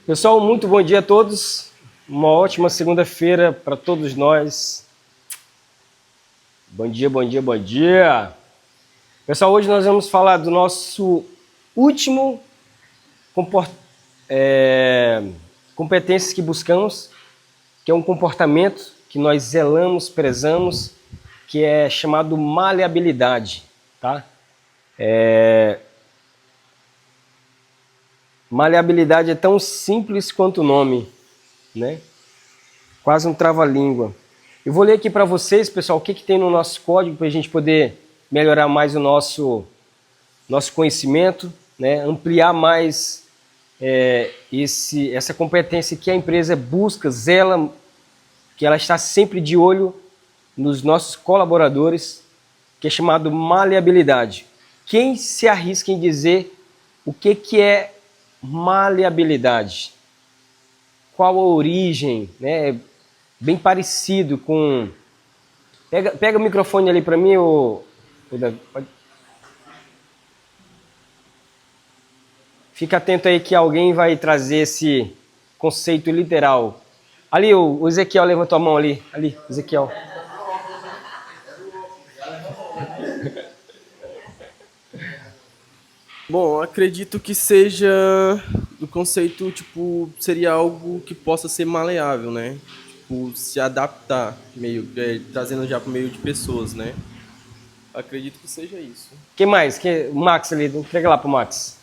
Pessoal, muito bom dia a todos. Uma ótima segunda-feira para todos nós. Bom dia, bom dia, bom dia. Pessoal, hoje nós vamos falar do nosso último competências que buscamos, que é um comportamento que nós zelamos, prezamos, que é chamado maleabilidade, tá? Maleabilidade é tão simples quanto o nome, né? Quase um trava-língua. Eu vou ler aqui para vocês, pessoal, o que tem no nosso código para a gente poder melhorar mais o nosso conhecimento, né? Ampliar mais essa competência que a empresa busca, zela, que ela está sempre de olho nos nossos colaboradores, que é chamado maleabilidade. Quem se arrisca em dizer o que é maleabilidade? Qual a origem, né? Bem parecido com... Pega o microfone ali para mim, Davi. Fica atento aí que alguém vai trazer esse conceito literal. Ali, o Ezequiel levantou a mão ali. Ali, Ezequiel. Bom, acredito que seja o conceito, tipo, seria algo que possa ser maleável, né? Tipo, se adaptar, trazendo já para o meio de pessoas, né? Acredito que seja isso. Quem mais? O Max ali, entrega lá pro Max.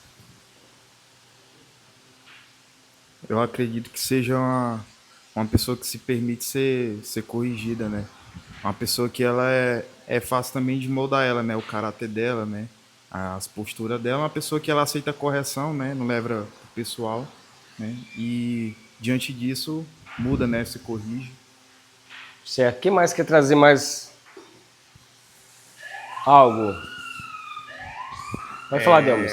Eu acredito que seja uma pessoa que se permite ser corrigida, né? Uma pessoa que ela é fácil também de moldar ela, né? O caráter dela, né? As posturas dela. Uma pessoa que ela aceita a correção, né? Não leva pro pessoal, né? E diante disso, muda, né? Se corrige. Certo. Quem mais quer trazer mais algo? Vai falar, Delmas.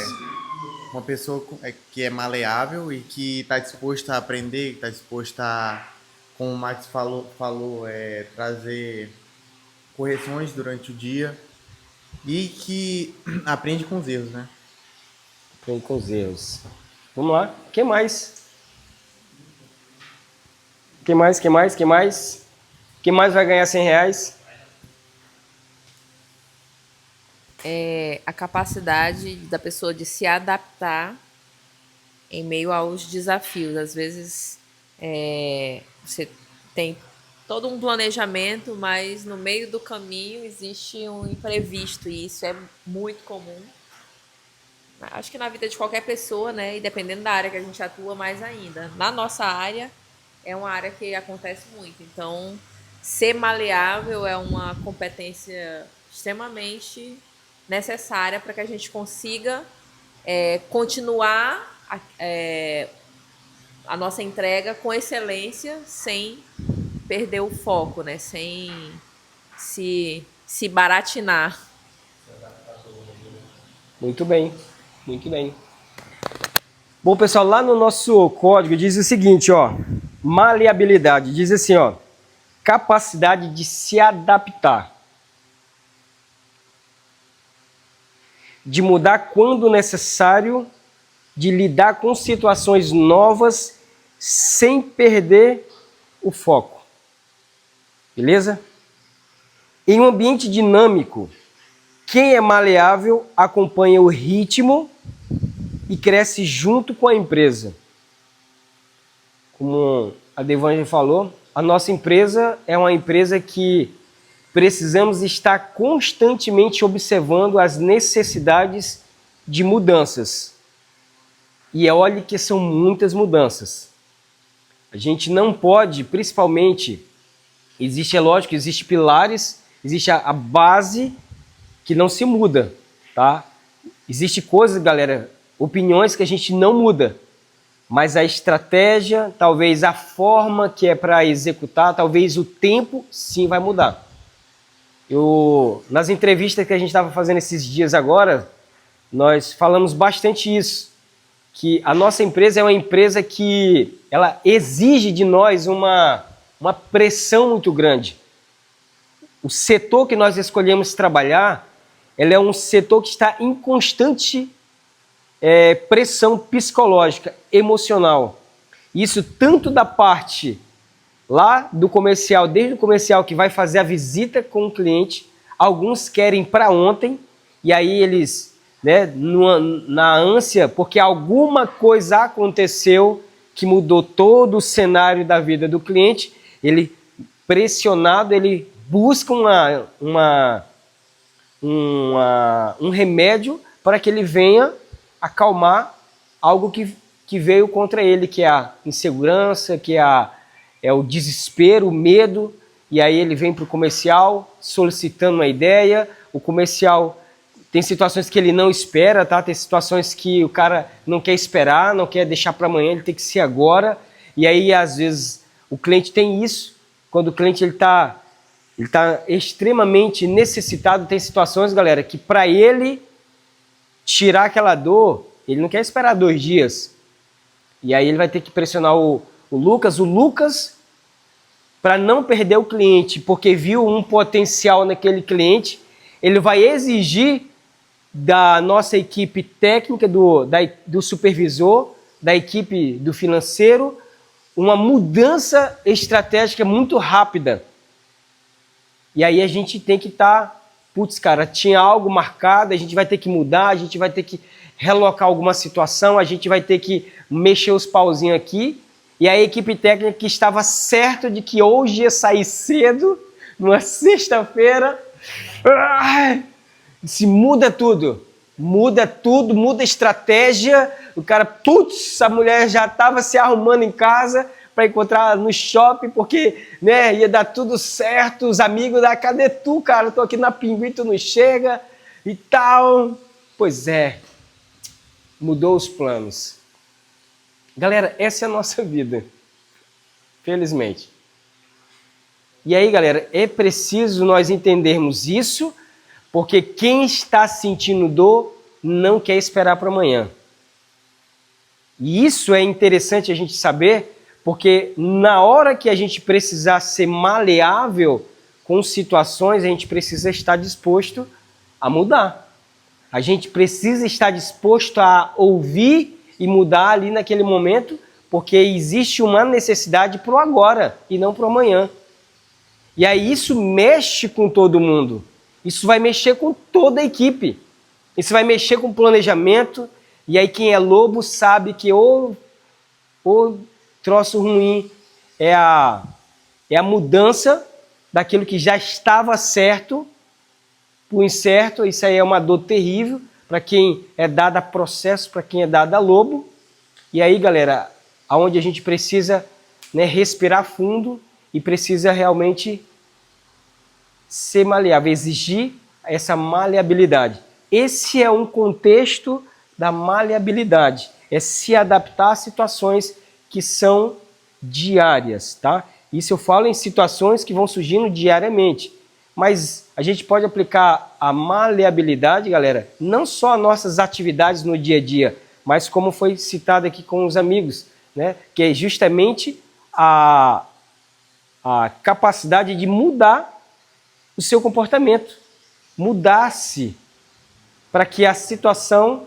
Uma pessoa que é maleável e que está disposta a aprender, está disposta a, como o Max falou trazer correções durante o dia e que aprende com os erros, né? Aprende com os erros. Vamos lá. Quem mais? Quem mais? Quem mais? Quem mais? Quem mais vai ganhar R$100? É a capacidade da pessoa de se adaptar em meio aos desafios. Às vezes você tem todo um planejamento, mas no meio do caminho existe um imprevisto e isso é muito comum. Acho que na vida de qualquer pessoa, né? E dependendo da área que a gente atua, mais ainda. Na nossa área, é uma área que acontece muito. Então, ser maleável é uma competência extremamente necessária para que a gente consiga continuar a nossa entrega com excelência sem perder o foco, né? Sem se baratinar. Muito bem, muito bem. Bom, pessoal, lá no nosso código diz o seguinte, ó, maleabilidade, diz assim, ó, capacidade de se adaptar, de mudar quando necessário, de lidar com situações novas sem perder o foco. Beleza? Em um ambiente dinâmico, quem é maleável acompanha o ritmo e cresce junto com a empresa. Como a Devângela falou, a nossa empresa é uma empresa que precisamos estar constantemente observando as necessidades de mudanças. E olhe que são muitas mudanças. A gente não pode, principalmente, é lógico, existe pilares, existe a base que não se muda, tá? Existe coisas, galera, opiniões que a gente não muda, mas a estratégia, talvez a forma que é para executar, talvez o tempo, sim, vai mudar. Nas entrevistas que a gente estava fazendo esses dias agora, nós falamos bastante isso, que a nossa empresa é uma empresa que ela exige de nós uma pressão muito grande. O setor que nós escolhemos trabalhar, ele é um setor que está em constante pressão psicológica, emocional. Isso tanto da parte lá do comercial, desde o comercial que vai fazer a visita com o cliente, alguns querem para ontem, e aí eles, né, na ânsia, porque alguma coisa aconteceu que mudou todo o cenário da vida do cliente, ele, pressionado, ele busca um remédio para que ele venha acalmar algo que veio contra ele, que é a insegurança, que é o desespero, o medo, e aí ele vem para o comercial solicitando uma ideia, o comercial tem situações que ele não espera, tá? Tem situações que o cara não quer esperar, não quer deixar para amanhã, ele tem que ser agora, e aí às vezes o cliente tem isso, quando o cliente ele tá extremamente necessitado, tem situações, galera, que para ele tirar aquela dor, ele não quer esperar 2 dias, e aí ele vai ter que pressionar o Lucas, para não perder o cliente, porque viu um potencial naquele cliente, ele vai exigir da nossa equipe técnica, do supervisor, da equipe do financeiro, uma mudança estratégica muito rápida. E aí a gente tem que estar, putz, cara, tinha algo marcado, a gente vai ter que mudar, a gente vai ter que relocar alguma situação, a gente vai ter que mexer os pauzinhos aqui. E a equipe técnica que estava certa de que hoje ia sair cedo, numa sexta-feira, se muda tudo, muda a estratégia, o cara, putz, a mulher já estava se arrumando em casa para encontrar no shopping, porque, né, ia dar tudo certo, os amigos da, cadê tu, cara, eu tô aqui na Pinguim, tu não chega, e tal. Pois é, mudou os planos. Galera, essa é a nossa vida, felizmente. E aí, galera, é preciso nós entendermos isso, porque quem está sentindo dor não quer esperar para amanhã. E isso é interessante a gente saber, porque na hora que a gente precisar ser maleável com situações, a gente precisa estar disposto a mudar. A gente precisa estar disposto a ouvir e mudar ali naquele momento, porque existe uma necessidade para o agora e não para o amanhã. E aí isso mexe com todo mundo. Isso vai mexer com toda a equipe. Isso vai mexer com o planejamento. E aí quem é lobo sabe que o troço ruim é a mudança daquilo que já estava certo para o incerto. Isso aí é uma dor terrível para quem é dado a processo, para quem é dado a lobo. E aí, galera, aonde a gente precisa, né, respirar fundo e precisa realmente ser maleável, exigir essa maleabilidade. Esse é um contexto da maleabilidade, é se adaptar a situações que são diárias, tá? Isso eu falo em situações que vão surgindo diariamente, mas a gente pode aplicar a maleabilidade, galera, não só a nossas atividades no dia a dia, mas como foi citado aqui com os amigos, né? Que é justamente a capacidade de mudar o seu comportamento, mudar-se para que a situação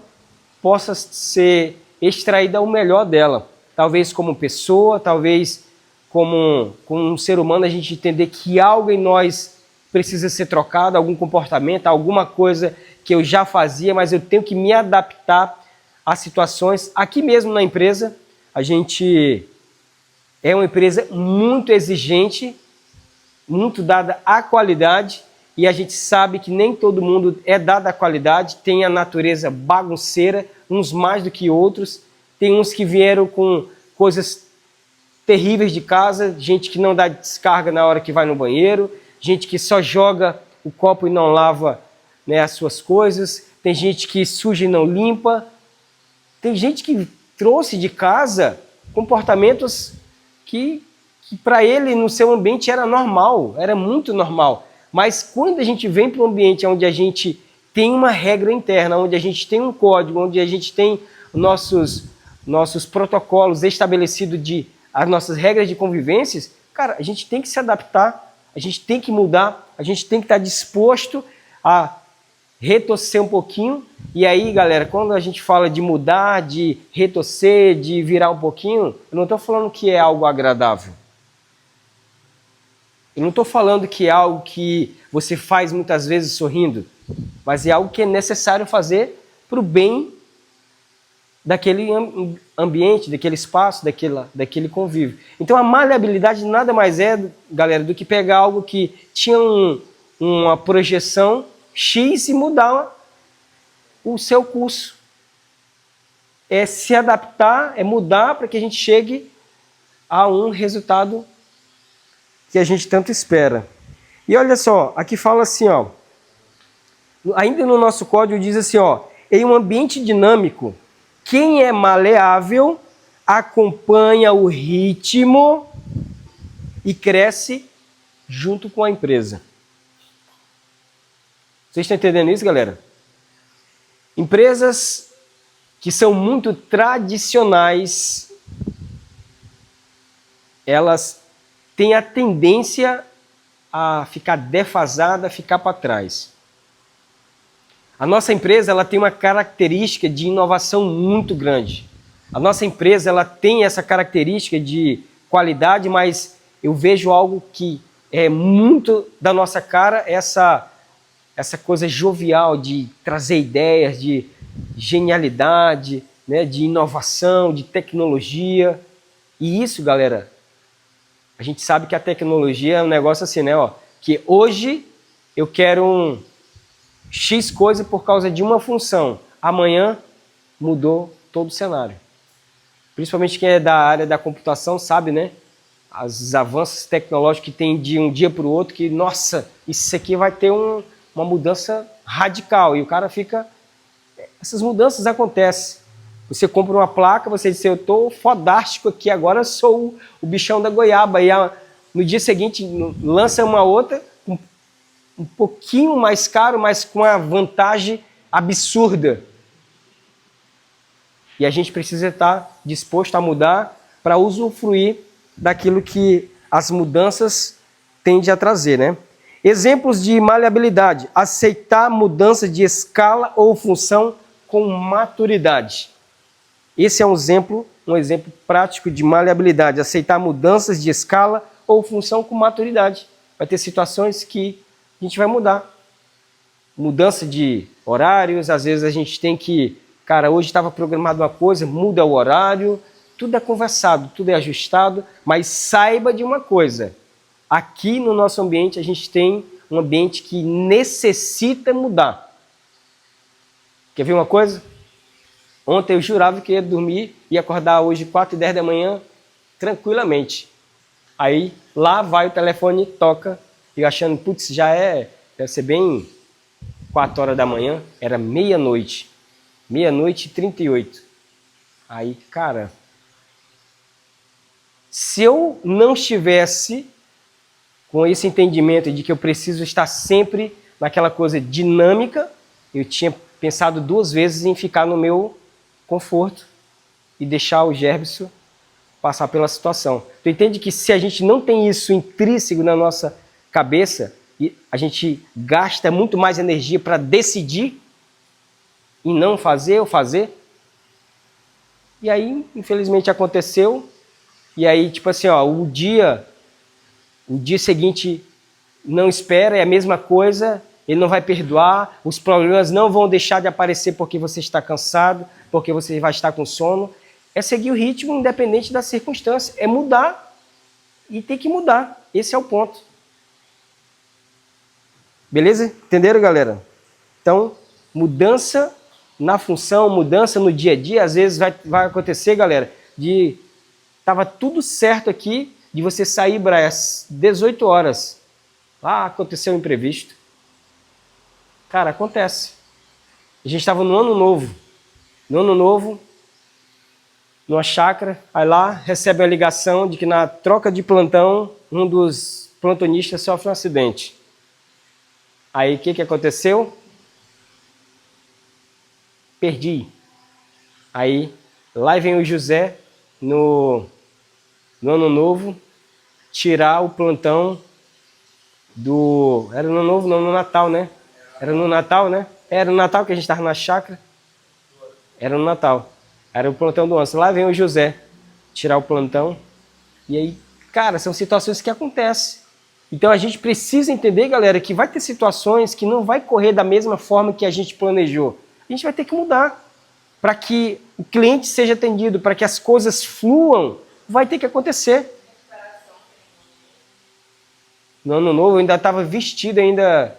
possa ser extraída o melhor dela. Talvez como pessoa, talvez como um ser humano, a gente entender que algo em nós precisa ser trocado, algum comportamento, alguma coisa que eu já fazia, mas eu tenho que me adaptar a situações. Aqui mesmo na empresa, a gente é uma empresa muito exigente, muito dada à qualidade, e a gente sabe que nem todo mundo é dado à qualidade, tem a natureza bagunceira, uns mais do que outros, tem uns que vieram com coisas terríveis de casa, gente que não dá descarga na hora que vai no banheiro, gente que só joga o copo e não lava, né, as suas coisas, tem gente que suja e não limpa, tem gente que trouxe de casa comportamentos que para ele no seu ambiente era normal, era muito normal. Mas quando a gente vem para um ambiente onde a gente tem uma regra interna, onde a gente tem um código, onde a gente tem nossos protocolos estabelecidos, as nossas regras de convivências, cara, a gente tem que se adaptar, a gente tem que mudar, a gente tem que estar disposto a retorcer um pouquinho. E aí, galera, quando a gente fala de mudar, de retorcer, de virar um pouquinho, eu não estou falando que é algo agradável. Eu não estou falando que é algo que você faz muitas vezes sorrindo, mas é algo que é necessário fazer para o bem daquele ambiente, daquele espaço, daquele convívio. Então a maleabilidade nada mais é, galera, do que pegar algo que tinha uma projeção X e mudar o seu curso. É se adaptar, é mudar para que a gente chegue a um resultado que a gente tanto espera. E olha só, aqui fala assim, ó, ainda no nosso código diz assim, ó, em um ambiente dinâmico, quem é maleável acompanha o ritmo e cresce junto com a empresa. Vocês estão entendendo isso, galera? Empresas que são muito tradicionais, elas têm a tendência a ficar defasada, a ficar para trás. A nossa empresa ela tem uma característica de inovação muito grande. A nossa empresa ela tem essa característica de qualidade, mas eu vejo algo que é muito da nossa cara, essa coisa jovial de trazer ideias, de genialidade, né, de inovação, de tecnologia. E isso, galera, a gente sabe que a tecnologia é um negócio assim, né? Ó, que hoje eu quero X coisa por causa de uma função. Amanhã mudou todo o cenário. Principalmente quem é da área da computação sabe, né? Os avanços tecnológicos que tem de um dia para o outro, que, nossa, isso aqui vai ter uma mudança radical. E o cara fica... Essas mudanças acontecem. Você compra uma placa, você diz, eu estou fodástico aqui, agora eu sou o bichão da goiaba. E no dia seguinte lança uma outra, um pouquinho mais caro, mas com uma vantagem absurda. E a gente precisa estar disposto a mudar para usufruir daquilo que as mudanças tendem a trazer, né? Exemplos de maleabilidade: aceitar mudança de escala ou função com maturidade. Esse é um exemplo prático de maleabilidade, aceitar mudanças de escala ou função com maturidade. Vai ter situações que a gente vai mudar. Mudança de horários, às vezes a gente tem que, cara, hoje estava programado uma coisa, muda o horário, tudo é conversado, tudo é ajustado, mas saiba de uma coisa, aqui no nosso ambiente a gente tem um ambiente que necessita mudar. Quer ver uma coisa? Ontem eu jurava que ia dormir e acordar hoje 4h10 da manhã tranquilamente. Aí lá vai o telefone, toca, e achando, putz, deve ser bem 4 horas da manhã, era meia-noite 38. Aí, cara, se eu não estivesse com esse entendimento de que eu preciso estar sempre naquela coisa dinâmica, eu tinha pensado 2 vezes em ficar no meu conforto e deixar o Gerbson passar pela situação. Tu entende que se a gente não tem isso intrínseco na nossa cabeça, a gente gasta muito mais energia para decidir e não fazer ou fazer? E aí, infelizmente, aconteceu. E aí, tipo assim, ó, o dia seguinte não espera, é a mesma coisa, ele não vai perdoar, os problemas não vão deixar de aparecer porque você está cansado, porque você vai estar com sono. É seguir o ritmo independente da circunstância, é mudar e tem que mudar. Esse é o ponto. Beleza? Entenderam, galera? Então, mudança na função, mudança no dia a dia, às vezes vai acontecer, galera, tava tudo certo aqui, de você sair às 18 horas. Ah, aconteceu um imprevisto. Cara, acontece. A gente estava no ano novo. No ano novo, numa chácara, aí lá recebe a ligação de que na troca de plantão, um dos plantonistas sofre um acidente. Aí o que aconteceu? Perdi. Aí lá vem o José no ano novo tirar o plantão era no ano novo, não, no Natal, né? Era no Natal, né? Era no Natal que a gente estava na chácara. Era no Natal. Era o plantão do Onça. Lá vem o José tirar o plantão. E aí, cara, são situações que acontecem. Então a gente precisa entender, galera, que vai ter situações que não vai correr da mesma forma que a gente planejou. A gente vai ter que mudar para que o cliente seja atendido, para que as coisas fluam. Vai ter que acontecer. No ano novo eu ainda estava vestido ainda.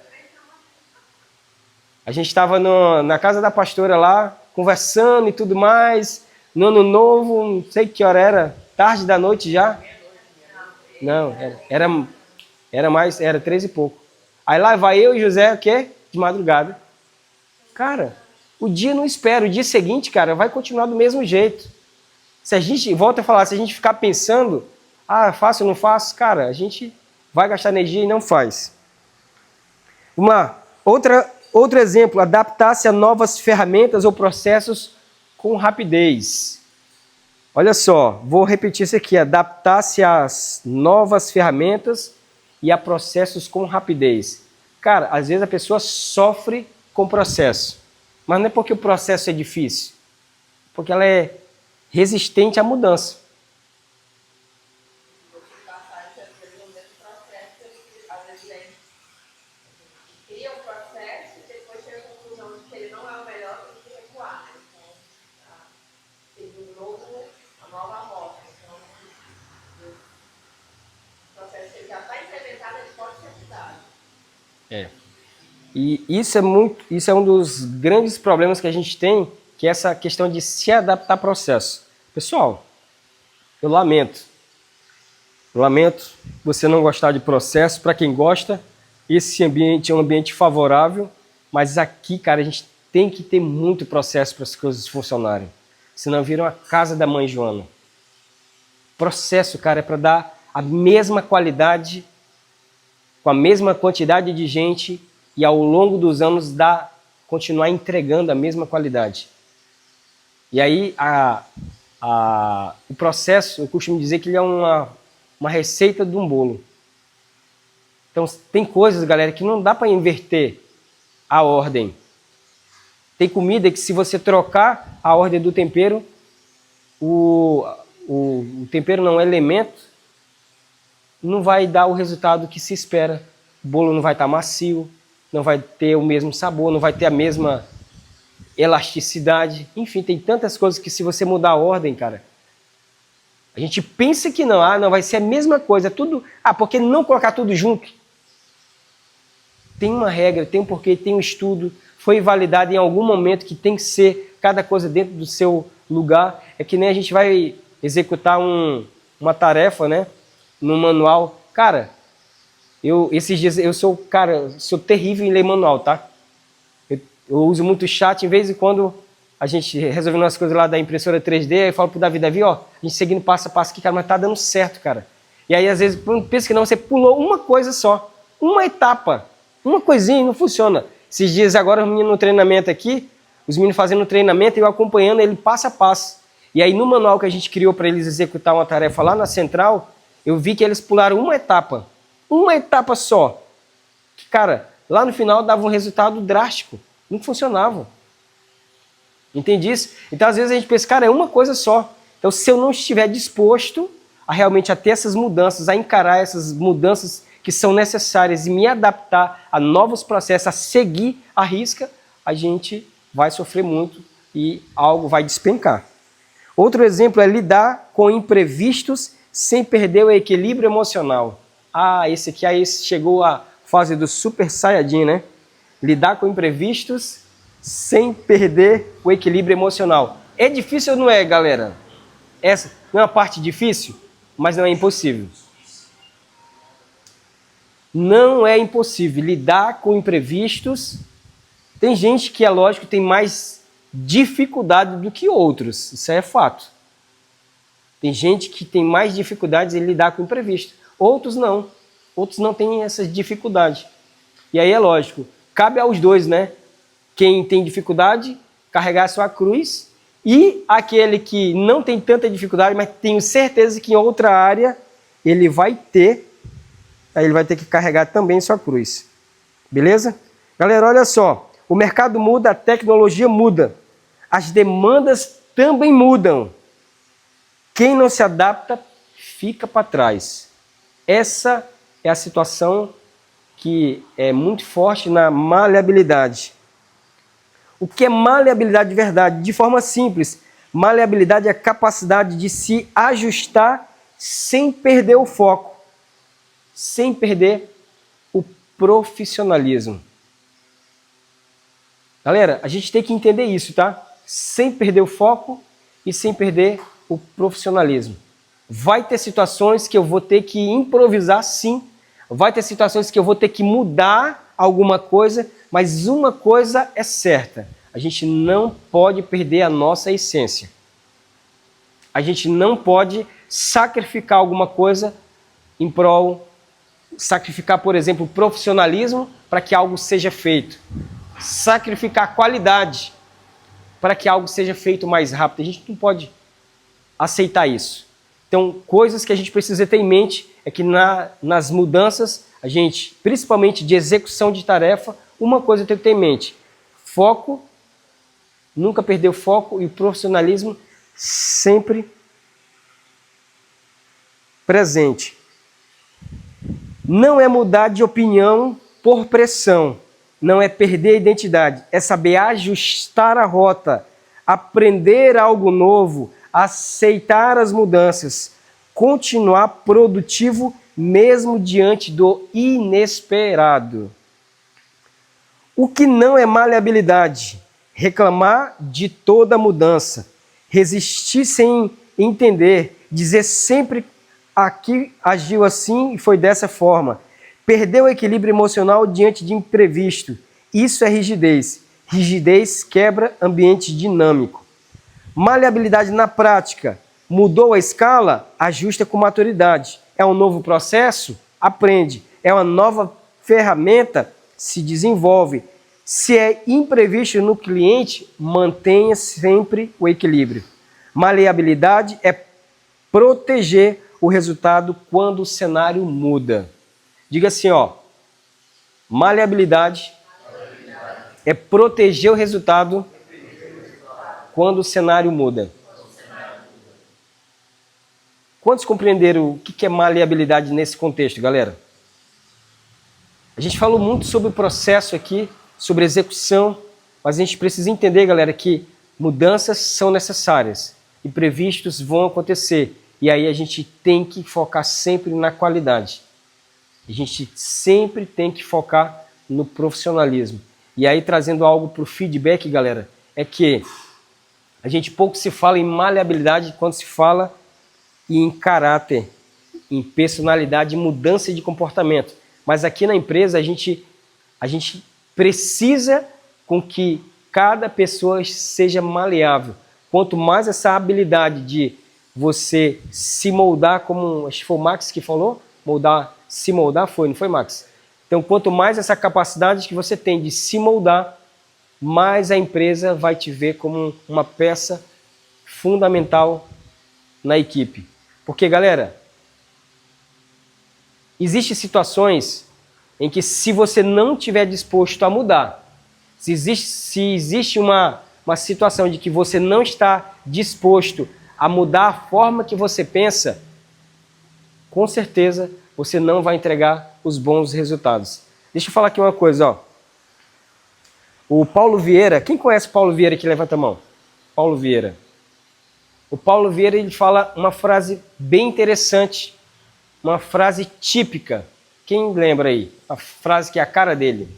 A gente estava na casa da pastora lá, conversando e tudo mais. No ano novo, não sei que hora era, tarde da noite já. Não, era 13 e pouco. Aí lá vai eu e José, o quê? De madrugada. Cara, o dia não espera. O dia seguinte, cara, vai continuar do mesmo jeito. Se a gente, volta a falar, se a gente ficar pensando, faço ou não faço, cara, a gente vai gastar energia e não faz. Outro exemplo, adaptar-se a novas ferramentas ou processos com rapidez. Olha só, vou repetir isso aqui, adaptar-se às novas ferramentas e a processos com rapidez. Cara, às vezes a pessoa sofre com o processo, mas não é porque o processo é difícil, porque ela é resistente à mudança. E isso é um dos grandes problemas que a gente tem, que é essa questão de se adaptar ao processo. Pessoal, eu lamento você não gostar de processo. Para quem gosta, esse ambiente é um ambiente favorável, mas aqui, cara, a gente tem que ter muito processo para as coisas funcionarem. Senão viram a casa da mãe Joana. Processo, cara, é para dar a mesma qualidade, com a mesma quantidade de gente, e ao longo dos anos continuar entregando a mesma qualidade. E aí o processo, eu costumo dizer que ele é uma receita de um bolo. Então tem coisas, galera, que não dá para inverter a ordem. Tem comida que se você trocar a ordem do tempero, o tempero não é elemento, não vai dar o resultado que se espera. O bolo não vai estar macio, não vai ter o mesmo sabor, não vai ter a mesma elasticidade. Enfim, tem tantas coisas que se você mudar a ordem, cara, a gente pensa que não vai ser a mesma coisa, tudo, porque não colocar tudo junto? Tem uma regra, tem um porquê, tem um estudo, foi validado em algum momento que tem que ser cada coisa dentro do seu lugar. É que nem a gente vai executar uma tarefa, né, no manual. Cara, esses dias eu sou terrível em ler manual, tá? Eu uso muito chat, em vez de quando a gente resolvendo as coisas lá da impressora 3D, aí eu falo pro Davi, ó, a gente seguindo passo a passo aqui, cara, mas tá dando certo, cara. E aí, às vezes, pensa que não, você pulou uma coisa só, uma etapa, uma coisinha e não funciona. Esses dias agora, os meninos no treinamento aqui, os meninos fazendo treinamento e eu acompanhando ele passo a passo. E aí, no manual que a gente criou para eles executar uma tarefa lá na central, eu vi que eles pularam uma etapa só. Que, cara, lá no final dava um resultado drástico. Não funcionava. Entende isso? Então, às vezes a gente pensa, cara, é uma coisa só. Então, se eu não estiver disposto a realmente ter essas mudanças, a encarar essas mudanças que são necessárias e me adaptar a novos processos, a seguir a risca, a gente vai sofrer muito e algo vai despencar. Outro exemplo é lidar com imprevistos sem perder o equilíbrio emocional. Esse chegou à fase do Super Saiyajin, né? Lidar com imprevistos sem perder o equilíbrio emocional. É difícil ou não é, galera? Essa não é uma parte difícil, mas não é impossível. Não é impossível lidar com imprevistos. Tem gente que, é lógico, tem mais dificuldade do que outros. Isso é fato. Tem gente que tem mais dificuldades em lidar com imprevisto. Outros não. Outros não têm essa dificuldade. E aí é lógico, cabe aos dois, né? Quem tem dificuldade, carregar a sua cruz, e aquele que não tem tanta dificuldade, mas tenho certeza que em outra área ele vai ter, aí ele vai ter que carregar também sua cruz. Beleza? Galera, olha só. O mercado muda, a tecnologia muda. As demandas também mudam. Quem não se adapta fica para trás. Essa é a situação que é muito forte na maleabilidade. O que é maleabilidade de verdade? De forma simples, maleabilidade é a capacidade de se ajustar sem perder o foco, sem perder o profissionalismo. Galera, a gente tem que entender isso, tá? Sem perder o foco e sem perder o profissionalismo. Vai ter situações que eu vou ter que improvisar, sim. Vai ter situações que eu vou ter que mudar alguma coisa, mas uma coisa é certa. A gente não pode perder a nossa essência. A gente não pode sacrificar alguma coisa em prol, sacrificar, por exemplo, o profissionalismo para que algo seja feito. Sacrificar qualidade para que algo seja feito mais rápido. A gente não pode aceitar isso. Então, coisas que a gente precisa ter em mente é que nas mudanças, a gente, principalmente de execução de tarefa, uma coisa tem que ter em mente: foco, nunca perder o foco, e o profissionalismo sempre presente. Não é mudar de opinião por pressão, não é perder a identidade, é saber ajustar a rota, aprender algo novo, aceitar as mudanças, continuar produtivo mesmo diante do inesperado. O que não é maleabilidade? Reclamar de toda mudança, resistir sem entender, dizer sempre aqui agiu assim e foi dessa forma, perder o equilíbrio emocional diante de imprevisto. Isso é rigidez. Rigidez quebra ambiente dinâmico. Maleabilidade na prática. Mudou a escala? Ajusta com maturidade. É um novo processo? Aprende. É uma nova ferramenta? Se desenvolve. Se é imprevisto no cliente, mantenha sempre o equilíbrio. Maleabilidade é proteger o resultado quando o cenário muda. Diga assim, ó. Maleabilidade é proteger o resultado quando o cenário muda. Quantos compreenderam o que é maleabilidade nesse contexto, galera? A gente falou muito sobre o processo aqui, sobre execução, mas a gente precisa entender, galera, que mudanças são necessárias, imprevistos vão acontecer, e aí a gente tem que focar sempre na qualidade. A gente sempre tem que focar no profissionalismo. E aí, trazendo algo para o feedback, galera, é que a gente pouco se fala em maleabilidade quando se fala em caráter, em personalidade, mudança de comportamento. Mas aqui na empresa a gente precisa com que cada pessoa seja maleável. Quanto mais essa habilidade de você se moldar, como acho que foi o Max que falou, se moldar não foi, Max? Então, quanto mais essa capacidade que você tem de se moldar, mais a empresa vai te ver como uma peça fundamental na equipe. Porque, galera, existem situações em que, se você não estiver disposto a mudar, se existe uma situação de que você não está disposto a mudar a forma que você pensa, com certeza você não vai entregar os bons resultados. Deixa eu falar aqui uma coisa, ó. O Paulo Vieira, quem conhece o Paulo Vieira aqui? Levanta a mão. Paulo Vieira. O Paulo Vieira, ele fala uma frase bem interessante, uma frase típica. Quem lembra aí? A frase que é a cara dele.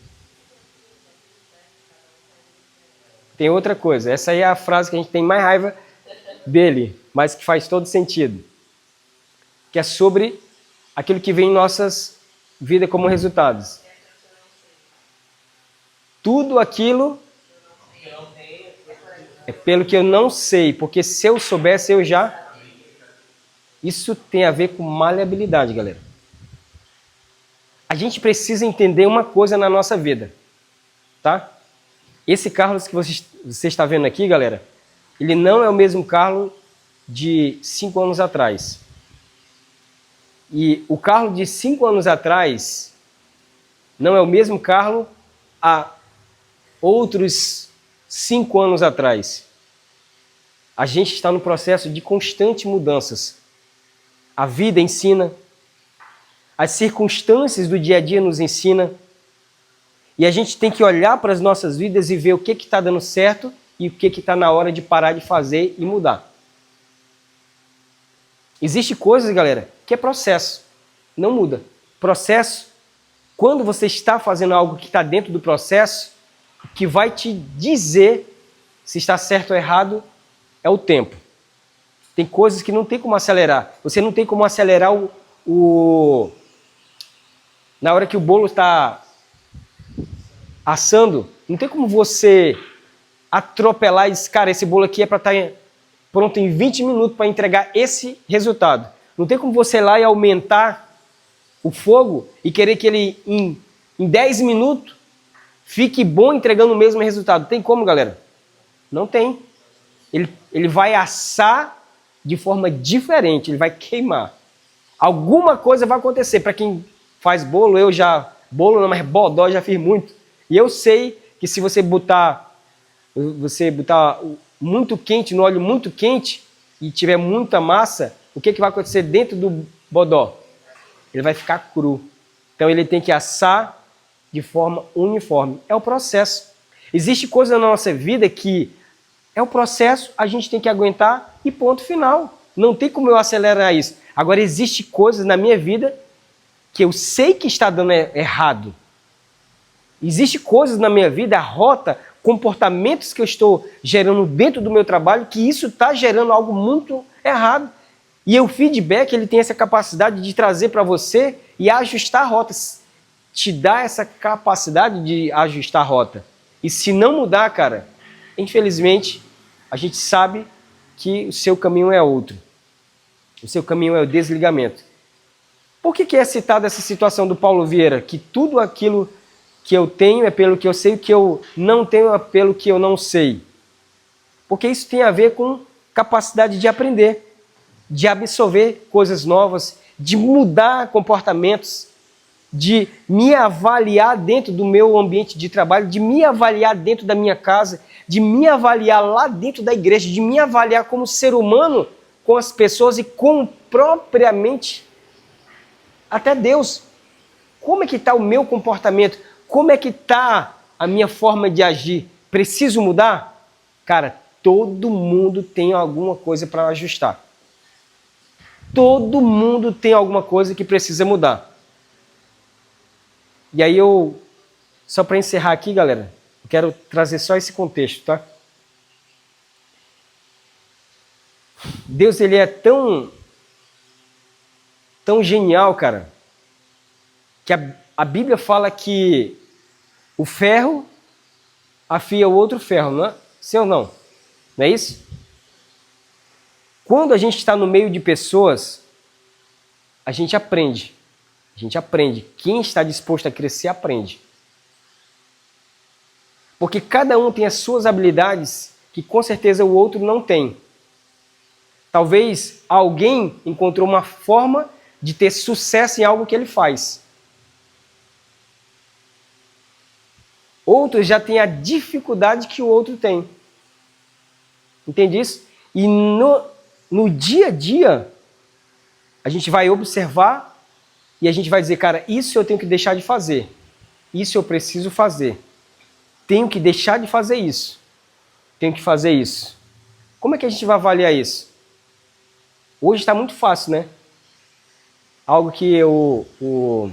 Tem outra coisa. Essa aí é a frase que a gente tem mais raiva dele, mas que faz todo sentido. Que é sobre aquilo que vem em nossas vidas como resultados. Tudo aquilo é pelo que eu não sei, porque se eu soubesse, eu já... Isso tem a ver com maleabilidade, galera. A gente precisa entender uma coisa na nossa vida, tá? Esse Carlos que você está vendo aqui, galera, ele não é o mesmo Carlos de 5 anos atrás. E o Carlos de 5 anos atrás não é o mesmo Carlos há outros 5 anos atrás. A gente está no processo de constantes mudanças. A vida ensina, as circunstâncias do dia a dia nos ensinam, e a gente tem que olhar para as nossas vidas e ver o que está dando certo e o que está na hora de parar de fazer e mudar. Existe coisas, galera, que é processo, não muda. Processo, quando você está fazendo algo que está dentro do processo, o que vai te dizer se está certo ou errado é o tempo. Tem coisas que não tem como acelerar. Você não tem como acelerar na hora que o bolo está assando, não tem como você atropelar e dizer, cara, esse bolo aqui é para estar pronto em 20 minutos para entregar esse resultado. Não tem como você ir lá e aumentar o fogo e querer que ele em 10 minutos fique bom entregando o mesmo resultado. Tem como, galera? Não tem. Ele vai assar de forma diferente, ele vai queimar. Alguma coisa vai acontecer. Para quem faz bolo, bolo não, mas bodó já fiz muito. E eu sei que se você botar muito quente, no óleo muito quente, e tiver muita massa, o que vai acontecer dentro do bodó? Ele vai ficar cru. Então ele tem que assar de forma uniforme. É o processo. Existe coisa na nossa vida que é o processo, a gente tem que aguentar e ponto final. Não tem como eu acelerar isso. Agora, existe coisas na minha vida que eu sei que está dando errado. Existe coisas na minha vida, a rota, comportamentos que eu estou gerando dentro do meu trabalho, que isso está gerando algo muito errado. E o feedback, ele tem essa capacidade de trazer para você e ajustar a rota. Te dá essa capacidade de ajustar a rota. E se não mudar, cara, infelizmente, a gente sabe que o seu caminho é outro. O seu caminho é o desligamento. Por que é citada essa situação do Paulo Vieira? Que tudo aquilo que eu tenho é pelo que eu sei, o que eu não tenho é pelo que eu não sei. Porque isso tem a ver com capacidade de aprender, de absorver coisas novas, de mudar comportamentos, de me avaliar dentro do meu ambiente de trabalho, de me avaliar dentro da minha casa, de me avaliar lá dentro da igreja, de me avaliar como ser humano com as pessoas e com propriamente até Deus. Como é que está o meu comportamento? Como é que está a minha forma de agir? Preciso mudar? Cara, todo mundo tem alguma coisa para ajustar. Todo mundo tem alguma coisa que precisa mudar. E aí só para encerrar aqui, galera, eu quero trazer só esse contexto, tá? Deus, ele é tão genial, cara, que a Bíblia fala que o ferro afia o outro ferro, não é? Sim ou não? Não é isso? Quando a gente está no meio de pessoas, a gente aprende. A gente aprende. Quem está disposto a crescer, aprende. Porque cada um tem as suas habilidades que com certeza o outro não tem. Talvez alguém encontrou uma forma de ter sucesso em algo que ele faz. Outros já têm a dificuldade que o outro tem. Entende isso? E no dia a dia, a gente vai observar e a gente vai dizer, cara, isso eu tenho que deixar de fazer. Isso eu preciso fazer. Tenho que deixar de fazer isso. Tenho que fazer isso. Como é que a gente vai avaliar isso? Hoje está muito fácil, né? Algo que o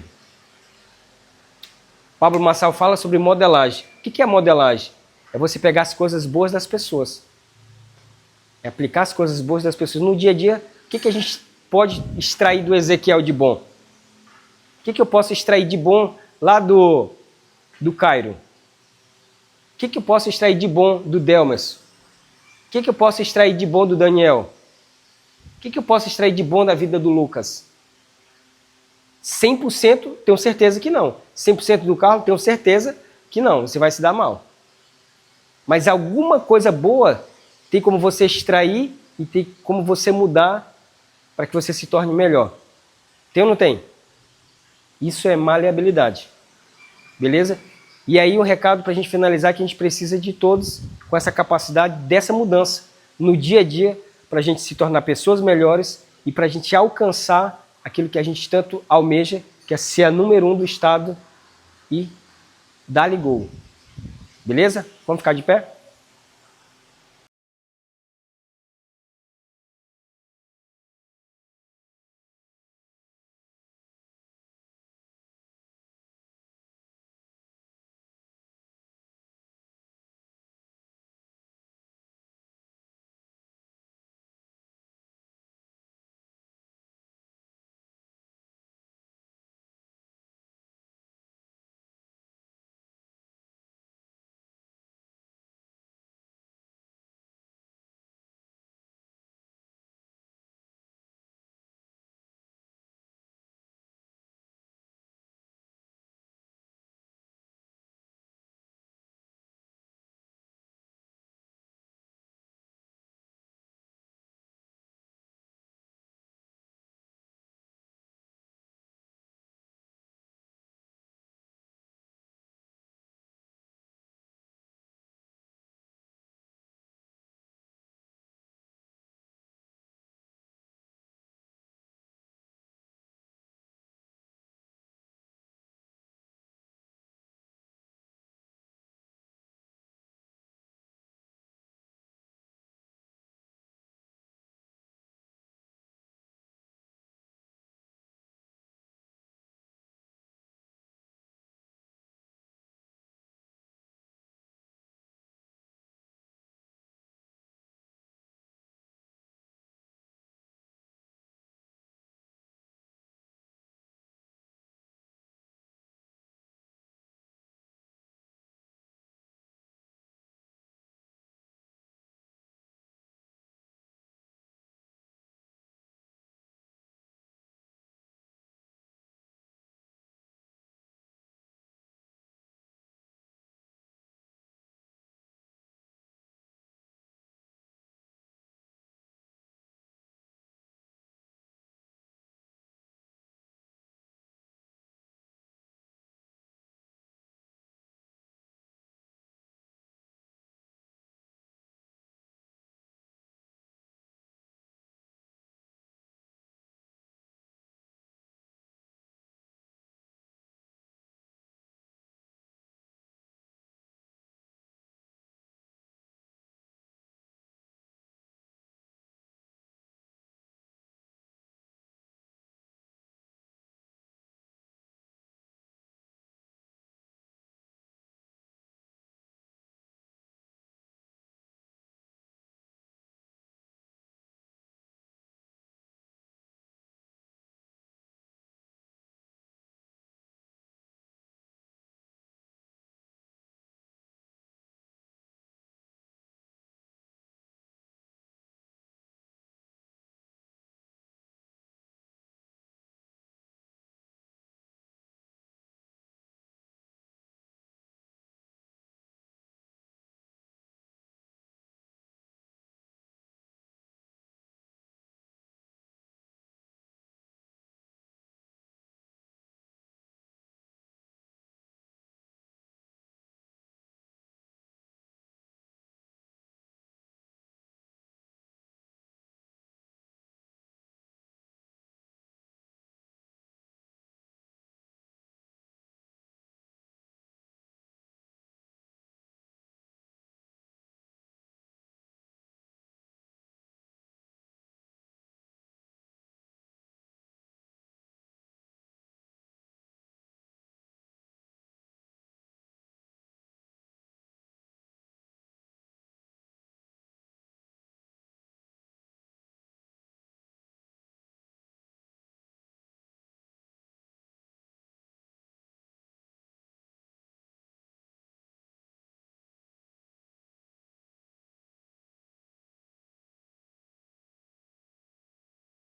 Pablo Marçal fala sobre modelagem. O que é modelagem? É você pegar as coisas boas das pessoas. É aplicar as coisas boas das pessoas. No dia a dia, o que a gente pode extrair do Ezequiel de bom? O que eu posso extrair de bom lá do Cairo? O que eu posso extrair de bom do Delmas? O que eu posso extrair de bom do Daniel? O que eu posso extrair de bom da vida do Lucas? 100% tenho certeza que não. 100% do carro tenho certeza que não. Você vai se dar mal. Mas alguma coisa boa tem como você extrair e tem como você mudar para que você se torne melhor. Tem ou não tem? Isso é maleabilidade. Beleza? E aí o recado para a gente finalizar é que a gente precisa de todos com essa capacidade dessa mudança no dia a dia para a gente se tornar pessoas melhores e para a gente alcançar aquilo que a gente tanto almeja, que é ser a número 1 do estado e dá-lhe gol. Beleza? Vamos ficar de pé?